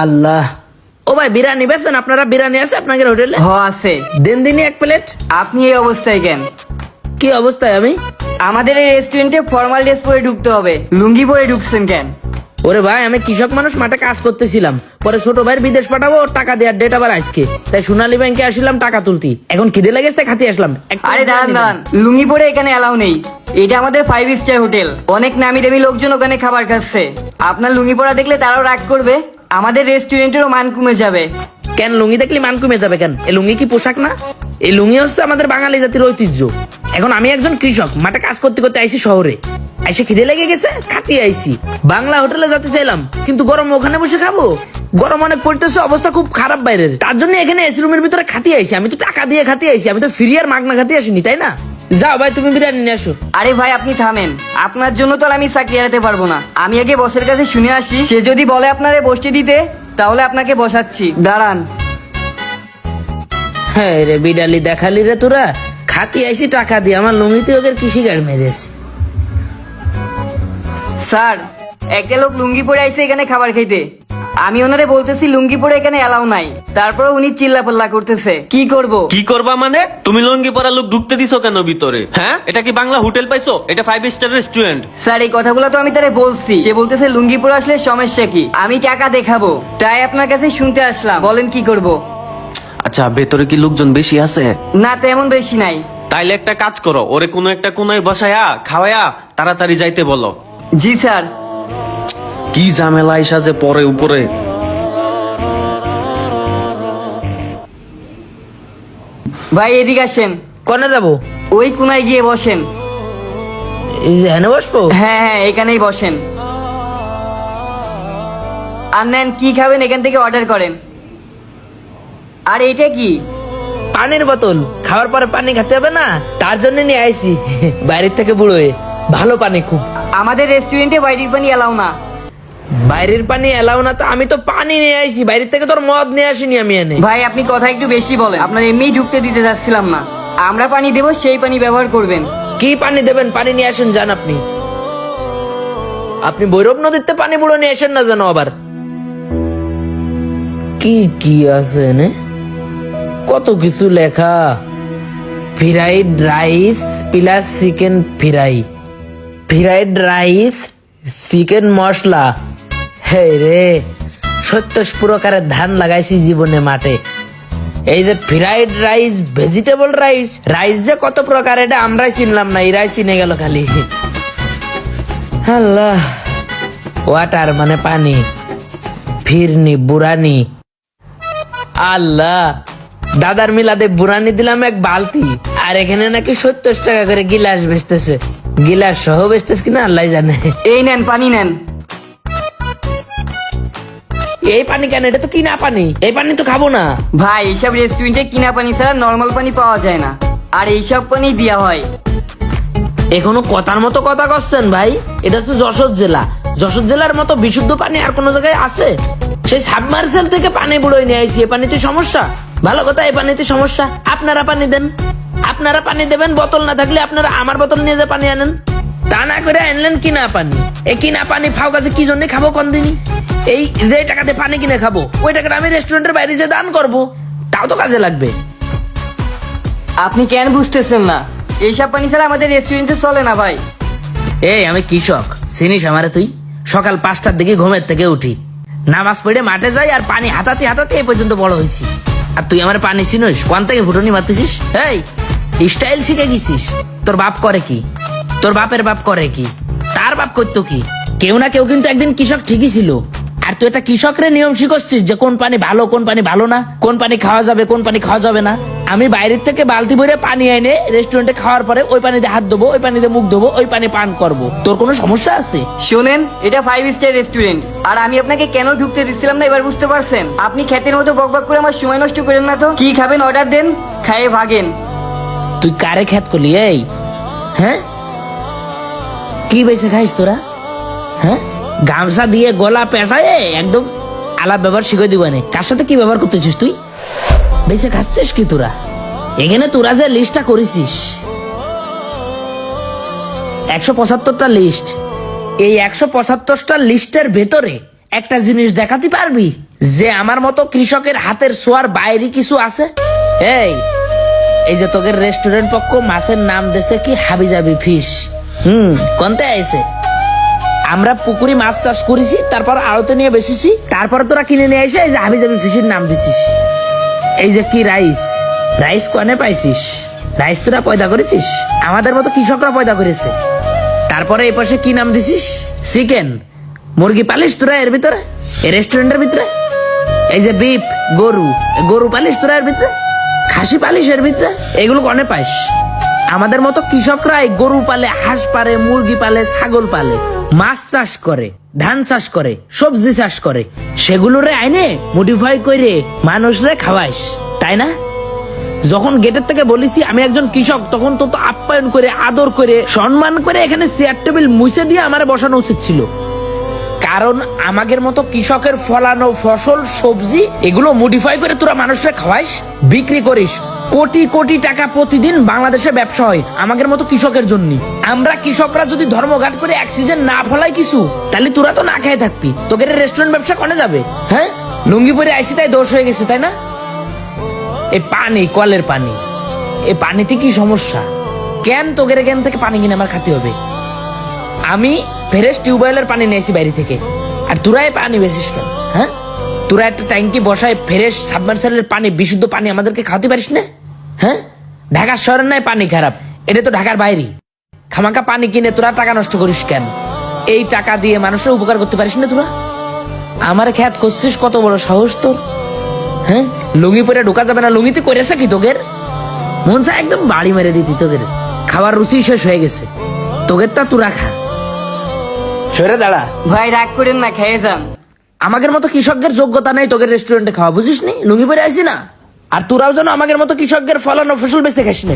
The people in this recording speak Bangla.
আল্লাহ, ও ভাই বিরিয়ানি বেছেন আপনারা? বিরিয়ানি আছে আপনাদের হোটেলে? হ আছে। দিন দিনই এক প্লেট। আপনি এই অবস্থায় কেন? কি অবস্থায় আমি? আমাদের এই রেস্টুরেন্টে ফর্মাল ড্রেস পরে ঢুকতে হবে, লুঙ্গি পরে ঢুকছেন কেন? ওরে ভাই, আমি কৃষক মানুষ, মাঠে কাজ করতেছিলাম, পরে ছোট ভাইয়ের বিদেশ পাঠাবো, ওর টাকা দেওয়ার ডেট আবার আজকে, তাই সোনালী ব্যাংকে আসলাম টাকা তুলতি। এখন খিদে লেগেছে তাই খাতে আসলাম। আরে দাঁড়ান দাঁড়ান, লুঙ্গি পরে এখানে এলাও নেই। এটা আমাদের 5 স্টার হোটেল, অনেক নামি দামি লোকজন ওখানে খাবার খাচ্ছে। আপনার লুঙ্গি পরা দেখলে তারাও রাগ করবে, আমাদের রেস্টুরেন্টেরও মান কমে যাবে। কেন লুঙ্গি দেখলে মান কমে যাবে কেন? এই লুঙ্গি কি পোশাক না? এই লুঙ্গি হচ্ছে আমাদের বাঙালি জাতির ঐতিহ্য। এখন আমি একজন কৃষক, মাঠে কাজ করতে করতে আইছি শহরে, আইসে খিদে লেগে গেছে, খাতি আইছি। বাংলা হোটেলে যেতে চাইলাম, কিন্তু গরম ওখানে বসে খাবো? গরম অনেক পড়তেছে, অবস্থা খুব খারাপ বাইরের, তার জন্য এখানে এসি রুমের ভিতরে খাতি আইছি। আমি তো টাকা দিয়ে খাতি আইছি, আমি তো ফ্রি আর মাগনা খাতি আসিনি, তাই না? যাও ভাই, তুমি বিরিয়ানি নিয়ে আসো। আরে ভাই আপনি থামেন, আপনার জন্য তো আর আমি চাকরি এড়াতে পারবো না। আমি আগে বসের কাছে শুনে আসি, সে যদি বলে আপনারে বসতে দিতে তাহলে আপনাকে বসাচ্ছি, দাঁড়ান। হ্যাঁ রে বিড়ালি দেখালি রে, তোরা খাতি আইছি টাকা দিয়ে, আমার লুঙ্গিতে ওদের কৃষি গাড় মেরেছে। স্যার, একটা লোক লুঙ্গি পরে আইছে এখানে খাবার খাইতে, আমি ওনারে বলতেছি লুঙ্গি পরে এখানে এলাও নাই, তারপর উনি চিল্লাপাল্লা করতেছে। কি করব? কি করবা মানে? তুমি লঙ্গি পরা লোক ঢুকতে দিছো কেন ভিতরে? হ্যাঁ, এটা কি বাংলা হোটেল পাইছো? এটা 5 স্টার রেস্টুরেন্ট। স্যার এই কথাগুলো তো আমি তারে বলছি, সে বলতেছে লুঙ্গি পরে আসলে সমস্যা কি, আমি টাকা দেখাবো, তাই আপনার কাছে শুনতে আসলাম, বলেন কি করব? আচ্ছা, ভেতরে কি লোকজন বেশি আছে? না তেমন বেশি নাই। তাইলে একটা কাজ করো, ওরে কোনো একটা কোনায় বসায়া খাওয়ায়া তাড়াতাড়ি যাইতে বলো। জি স্যার। কি ঝামেলা আইসা যে পরে উপরে। ভাই এদিকে আসেন। কনে যাবো? ওই কোনায় গিয়ে বসেন। এখানে বসবো? হ্যাঁ হ্যাঁ, এখানেই বসেন। আর নেন, কি খাবেন এখান থেকে অর্ডার করেন। আর এটা কি? পানির বোতল, খাওয়ার পরে পানি খেতে হবে না, তার জন্য নিয়ে আইছি বাইরের থেকে বুড়ো হয়ে। ভালো পানি খুব। আমাদের রেস্টুরেন্টে বাইরের পানি এলাও না। বাইরের পানি এলাও না? তো আমি তো পানি নিয়ে আইছি বাইরের থেকে, তোর মদ নিয়ে আসিনি আমি এনে। ভাই আপনি কথা একটু বেশি বলেন, আপনার এমনি ঢুকতে দিতে যাচ্ছিলাম না। আমরা পানি দেবো, সেই পানি ব্যবহার করবেন। কি পানি দেবেন? পানি নিয়ে আসেন যান। আপনি আপনি ভৈরব নদীতে পানি বুড়ো নিয়ে আসেন না জানো আবার। কি কি আছে নে? কত কিছু লেখা। Fried rice plus chicken fry, fried rice chicken মশলা। হে রে, 70 প্রকারের ধান লাগাইছি জীবনে মাঠে। এই যে fried rice, vegetable rice, rice যে কত প্রকার এটা আমরাই চিনলাম না, এরাই চিনে গেল খালি। আল্লাহ, ওয়াটার মানে পানি, ফিরনি বুরানি। আল্লাহ, দাদার মিলাদে বুরানি দিলাম এক বালতি, আর এখানে নাকি 70 টাকা করে গিলাস বেচতেছে। গিলাস সহ বেচতেছে কিনা আল্লাহ জানে। এই নেন পানি নেন। এই পানি কেন? এটা তো কিনা পানি, এই পানি তো খাবো না। ভাই এইসব রেস্টুরেন্টে কিনা পানি ছাড়া নর্মাল পানি পাওয়া যায় না, আর এইসব পানি দেওয়া হয়। এখনো কথার মতো কথা করছেন ভাই? এটা তো যশোর জেলা, যশোর জেলার মতো বিশুদ্ধ পানি আর কোন জায়গায় আছে? সেই সাবমার্সেল থেকে পানি বুড়োই নিয়ে আইছি, এ পানিতে সমস্যা? ভালো কথা, এই পানিতে সমস্যা। আপনারা পানি দেন, আপনারা পানি দেবেন, বোতল না থাকলে আপনারা আমার বোতল নিয়ে যে পানি আনেন। তা না করে আনলেন কিনা পানি। এই কিনা পানি ফাও কাছে কি জন্য খাবো কোন দিনই? এই যে টাকাতে পানি কিনে খাবো, ওই টাকাটা আমি রেস্টুরেন্টের বাইরে যে দান করবো, তাও তো কাজে লাগবে। আপনি কেন বুঝতেছেন না? এইসব পানি ছাড়া আমাদের রেস্টুরেন্টে চলে না ভাই। এই আমি কৃষক, চিনিস আমারে তুই? সকাল 5টার দিকে ঘুমের থেকে উঠি, নামাজ পড়ে মাঠে যাই, আর পানি হাতাতে হাতাতে এই পর্যন্ত বড় হয়েছি। আর তুই আমার পানি চিনিস? কোন থেকে ফুটনি মারতেছিস? এই স্টাইল শিখে গেছিস? তোর বাপ করে কি? তোর বাপের বাপ করে কি? তার বাপ করতো কি? কেউ না কেউ কিন্তু একদিন কৃষক ঠিকই ছিল। আর তুই এটা কৃষকরে নিয়ম শিখছিস যে কোন পানি ভালো কোন পানি ভালো না, কোন পানি খাওয়া যাবে কোন পানি খাওয়া যাবে না। আমি বাইরের থেকে বালতি ভরে পানি এনে রেস্টুরেন্টে খাওয়ার পরে ওই পানিতে হাত ধোবো, ওই পানিতে মুখ ধোবো, ওই পানি পান করবো। তোর কোনো সমস্যা আছে? শোনেন, এটা 5 স্টার রেস্টুরেন্ট, আর আমি আপনাকে কেন ঢুকতে দিচ্ছিলাম না এবার বুঝতে পারছেন? আপনি খেতের মতো বকবক করে আমার সময় নষ্ট করেন না তো। কি খাবেন অর্ডার দেন, খাইয়ে ভাগেন। তুই কারে খ্যাত করলি? এই হ্যাঁ, কি বেশি খাইস তোরা? হ্যাঁ, গামছা দিয়ে গলা পেঁচায় একদম আলাপ ব্যবহার শিখে দিবানে। কার সাথে কি ব্যবহার করতেছিস তুই? বেঁচে খাচ্ছিস কি তোরা? এখানে তোরা যে লিস্টটা করেছিস 175টা লিস্ট, এই 175টা লিস্টের ভেতরে একটা জিনিস দেখাতে পারবি যে আমার মতো কৃষকের হাতের ছোঁয়ার বাইরে কিছু আছে? এই যে তোদের রেস্টুরেন্ট পক্ষ মাছের নাম দেছে কি হাবিজাবি ফিশ। কোনতে আইছে? আমরা পুকুরি মাছ চাষ করেছি, তারপর আড়তে নিয়ে বেচেছি, তারপর তোরা কিনে নিয়ে এসে এই যে হাবিজাবি ফিশের নাম দিছিস। এই যে কি রাইস কনে পাইছিস? রাইস তোরা পয়দা করেছিস? আমাদের মতো কৃষকরা পয়দা করেছে। তারপরে এই পাশে কি নাম দিছিস? চিকেন, মুরগি পালিস তোরা এর ভিতরে, এই রেস্টুরেন্টের ভিতরে? এই যে বিফ, গরু পালিস তোরা এর ভিতরে, খাসি পালিস এর ভিতরে? এগুলো কনে পাইস? আমাদের মতো কৃষকরা এই গরু পালে, হাঁস পালে, মুরগি পালে, ছাগল পালে, মাছ চাষ করে, ধান চাষ করে, সবজি চাষ করে, সেগুলোরে আইনে মডিফাই করে মানুষরে খাওয়াইস, তাই না? যখন গেটের থেকে বলেছি আমি একজন কৃষক, তখন তো আপ্যায়ন করে, আদর করে, সম্মান করে এখানে চেয়ার টেবিল মুছে দিয়ে আমারে বসানো উচিত ছিল। কারণ আমাদের মতো কৃষকের ফলানো ফসল, সবজি এগুলো মডিফাই করে তোরা মানুষরা খাওয়াইস, বিক্রি করিস। কোটি কোটি টাকা প্রতিদিন বাংলাদেশে ব্যবসা হয় আমাদের মতো কৃষকের জন্য। আমরা কৃষকরা যদি ধর্মঘাট করে অক্সিজেন না ফলাই কিছু, তাহলে তোরা তো না খেয়ে থাকবি। তোদের রেস্টুরেন্ট ব্যবসা কনে যাবে? হ্যাঁ, লুঙ্গি পরে আইসি তাই দোষ হয়ে গেছে, তাই না? এই পানি, কলের পানি, এই পানিতে কি সমস্যা? কেন তোদের এখান থেকে পানি কিনে আমার খাতে হবে? আমি ফ্রেশ টিউবওয়েলের পানি নিয়েছি বাইরে থেকে, আর তোরাই পানি বেশিস কেন? হ্যাঁ, তোরা একটা ট্যাঙ্কি বসায় ফ্রেশ সাবমার্সেলের পানি, বিশুদ্ধ পানি আমাদেরকে খাওয়াতে পারিস না? হ্যাঁ, ঢাকার শহরের নাই পানি খারাপ, এটা তো ঢাকার বাইরে। খামাকা পানি কিনে তোরা টাকা নষ্ট করিস কেন? এই টাকা দিয়ে মানুষের উপকার করতে পারিস না তোরা? আমার খ্যাত করছিস, কত বড় সাহস তোর? হ্যাঁ, লুঙ্গি পরে ঢোকা যাবে না। লুঙ্গিতে করেছে কি তোদের? মন চায় একদম বাড়ি মেরে দিতি। তোদের খাবার রুচি শেষ হয়ে গেছে, তোদের তা তোরা খা। সরে দাঁড়া। ভাই রাগ করেন না, খেয়ে যান। আমাদের মতো কৃষকদের যোগ্যতা নেই তোদের রেস্টুরেন্টে খাওয়া, বুঝিস নি? লুঙ্গি পরে আইসি না, আর তোরাও যেন আমাদের মতো কৃষকদের ফলানো ফসল বেঁচে খাস না।